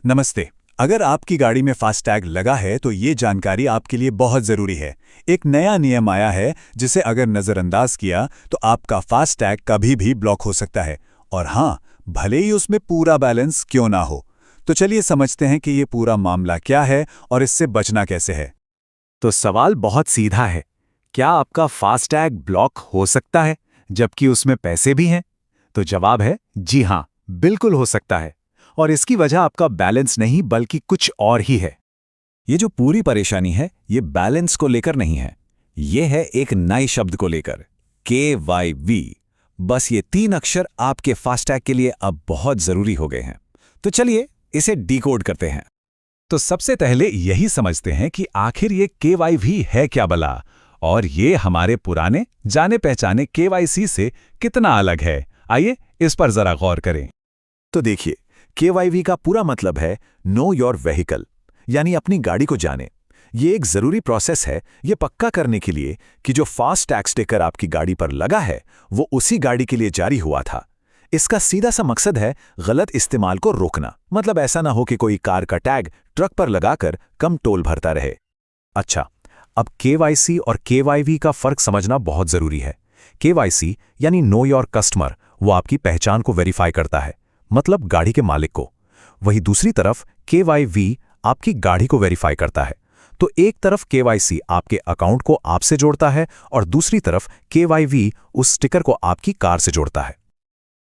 नमस्ते। अगर आपकी गाड़ी में फास्टैग लगा है तो ये जानकारी आपके लिए बहुत ज़रूरी है। एक नया नियम आया है जिसे अगर नज़रअंदाज किया तो आपका फास्टैग कभी भी ब्लॉक हो सकता है। और हाँ, भले ही उसमें पूरा बैलेंस क्यों ना हो। तो चलिए समझते हैं कि ये पूरा मामला क्या है और इससे बचना कैसे है। तो सवाल बहुत सीधा है। क्या आपका फास्टैग ब्लॉक हो सकता है जबकि उसमें पैसे भी हैं? तो जवाब है जी हां, बिल्कुल हो सकता है। और इसकी वजह आपका बैलेंस नहीं बल्कि कुछ और ही है। ये जो पूरी परेशानी है ये बैलेंस को लेकर नहीं है। ये है एक नए शब्द को लेकर, KYV। बस ये 3 अक्षर आपके फास्टैग के लिए अब बहुत जरूरी हो गए हैं। तो चलिए इसे डिकोड करते हैं। तो सबसे पहले यही समझते हैं कि आखिर ये KYV है क्या भला, और ये हमारे पुराने जाने पहचाने KYC से कितना अलग है। आइए इस पर जरा गौर करें। तो देखिए, KYV का पूरा मतलब है नो योर व्हीकल, यानी अपनी गाड़ी को जाने। ये एक जरूरी प्रोसेस है ये पक्का करने के लिए कि जो फास्टैग स्टिकर आपकी गाड़ी पर लगा है वो उसी गाड़ी के लिए जारी हुआ था। इसका सीधा सा मकसद है गलत इस्तेमाल को रोकना। मतलब ऐसा ना हो कि कोई कार का टैग ट्रक पर लगाकर कम टोल भरता रहे। अच्छा, अब KYC और KYV का फर्क समझना बहुत जरूरी है। KYC यानी नो योर कस्टमर, वो आपकी पहचान को वेरीफाई करता है, मतलब गाड़ी के मालिक को। वही दूसरी तरफ KYV आपकी गाड़ी को वेरीफाई करता है। तो एक तरफ KYC आपके अकाउंट को आपसे जोड़ता है और दूसरी तरफ KYV उस स्टिकर को आपकी कार से जोड़ता है।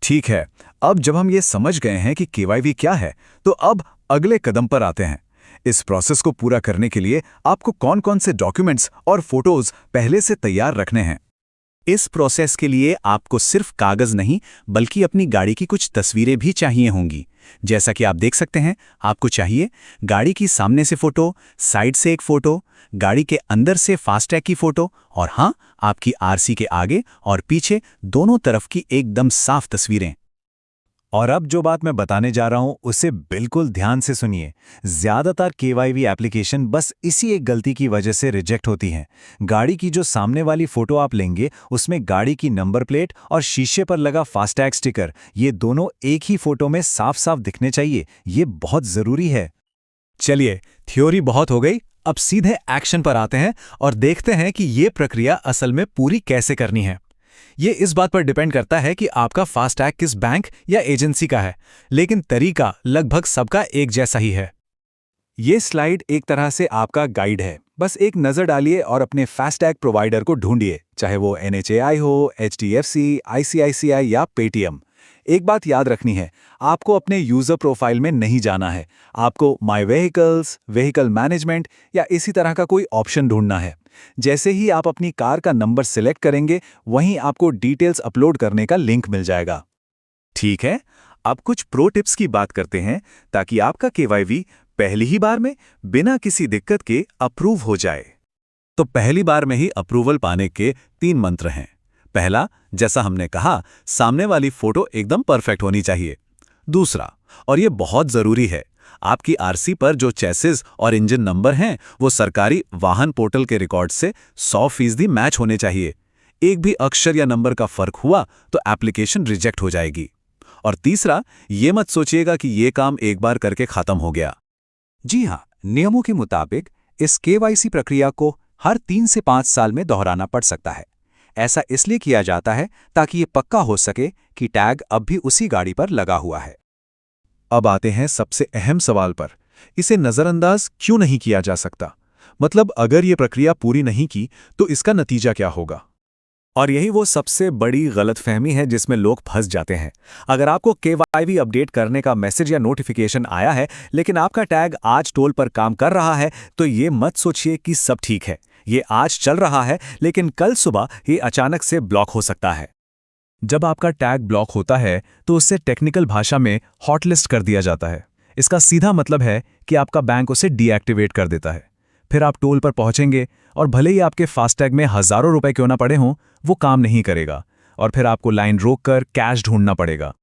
ठीक है, अब जब हम ये समझ गए हैं कि KYV क्या है, तो अब अगले कदम पर आते हैं। इस प्रोसेस को पूरा करने के लिए आपको कौन-कौन से डॉक्यूमेंट्स और फोटोज पहले से तैयार रखने हैं। इस प्रोसेस के लिए आपको सिर्फ कागज नहीं बल्कि अपनी गाड़ी की कुछ तस्वीरें भी चाहिए होंगी। जैसा कि आप देख सकते हैं, आपको चाहिए गाड़ी की सामने से फोटो, साइड से एक फोटो, गाड़ी के अंदर से फास्टैग की फोटो और हाँ, आपकी आरसी के आगे और पीछे दोनों तरफ की एकदम साफ तस्वीरें। और अब जो बात मैं बताने जा रहा हूं उसे बिल्कुल ध्यान से सुनिए। ज्यादातर KYV एप्लीकेशन बस इसी एक गलती की वजह से रिजेक्ट होती हैं। गाड़ी की जो सामने वाली फोटो आप लेंगे उसमें गाड़ी की नंबर प्लेट और शीशे पर लगा फास्टैग स्टिकर, ये दोनों एक ही फोटो में साफ साफ दिखने चाहिए। ये बहुत जरूरी है। चलिए, थ्योरी बहुत हो गई, अब सीधे एक्शन पर आते हैं और देखते हैं कि ये प्रक्रिया असल में पूरी कैसे करनी है। ये इस बात पर डिपेंड करता है कि आपका फास्टैग किस बैंक या एजेंसी का है, लेकिन तरीका लगभग सबका एक जैसा ही है। ये स्लाइड एक तरह से आपका गाइड है। बस एक नज़र डालिए और अपने फास्टैग प्रोवाइडर को ढूंढिए, चाहे वो NHAI हो, HDFC, ICICI या पेटीएम। एक बात याद रखनी है, आपको अपने यूज़र प्रोफाइल में नहीं जाना है। आपको माई व्हीकल्स, व्हीकल मैनेजमेंट या इसी तरह का कोई ऑप्शन ढूंढना है। जैसे ही आप अपनी कार का नंबर सिलेक्ट करेंगे, वहीं आपको डिटेल्स अपलोड करने का लिंक मिल जाएगा। ठीक है, अब कुछ प्रो टिप्स की बात करते हैं ताकि आपका KYV पहली ही बार में बिना किसी दिक्कत के अप्रूव हो जाए। तो पहली बार में ही अप्रूवल पाने के 3 मंत्र हैं। पहला, जैसा हमने कहा, सामने वाली फोटो एकदम परफेक्ट होनी चाहिए। दूसरा, और ये बहुत जरूरी है, आपकी आरसी पर जो चेसिस और इंजन नंबर हैं वो सरकारी वाहन पोर्टल के रिकॉर्ड से 100% मैच होने चाहिए। एक भी अक्षर या नंबर का फर्क हुआ तो एप्लीकेशन रिजेक्ट हो जाएगी। और तीसरा, ये मत सोचिएगा कि ये काम एक बार करके खत्म हो गया। जी हाँ, नियमों के मुताबिक इस KYC प्रक्रिया को हर 3 से 5 साल में दोहराना पड़ सकता है। ऐसा इसलिए किया जाता है ताकि ये पक्का हो सके कि टैग अब भी उसी गाड़ी पर लगा हुआ है। अब आते हैं सबसे अहम सवाल पर, इसे नज़रअंदाज क्यों नहीं किया जा सकता? मतलब अगर ये प्रक्रिया पूरी नहीं की तो इसका नतीजा क्या होगा? और यही वो सबसे बड़ी गलतफहमी है जिसमें लोग फंस जाते हैं। अगर आपको KYV अपडेट करने का मैसेज या नोटिफिकेशन आया है लेकिन आपका टैग आज टोल पर काम कर रहा है, तो ये मत सोचिए कि सब ठीक है। ये आज चल रहा है लेकिन कल सुबह ये अचानक से ब्लॉक हो सकता है। जब आपका टैग ब्लॉक होता है तो उसे टेक्निकल भाषा में हॉटलिस्ट कर दिया जाता है। इसका सीधा मतलब है कि आपका बैंक उसे डीएक्टिवेट कर देता है। फिर आप टोल पर पहुंचेंगे और भले ही आपके फास्टैग में हजारों रुपए क्यों ना पड़े हों, वो काम नहीं करेगा और फिर आपको लाइन रोककर कैश ढूंढना पड़ेगा।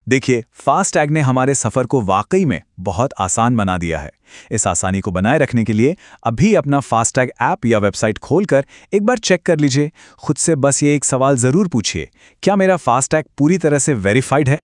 देखिए, फास्टैग ने हमारे सफ़र को वाकई में बहुत आसान बना दिया है। इस आसानी को बनाए रखने के लिए अभी अपना फास्टैग ऐप या वेबसाइट खोलकर एक बार चेक कर लीजिए। खुद से बस ये एक सवाल ज़रूर पूछिए, क्या मेरा फास्टैग पूरी तरह से वेरीफाइड है?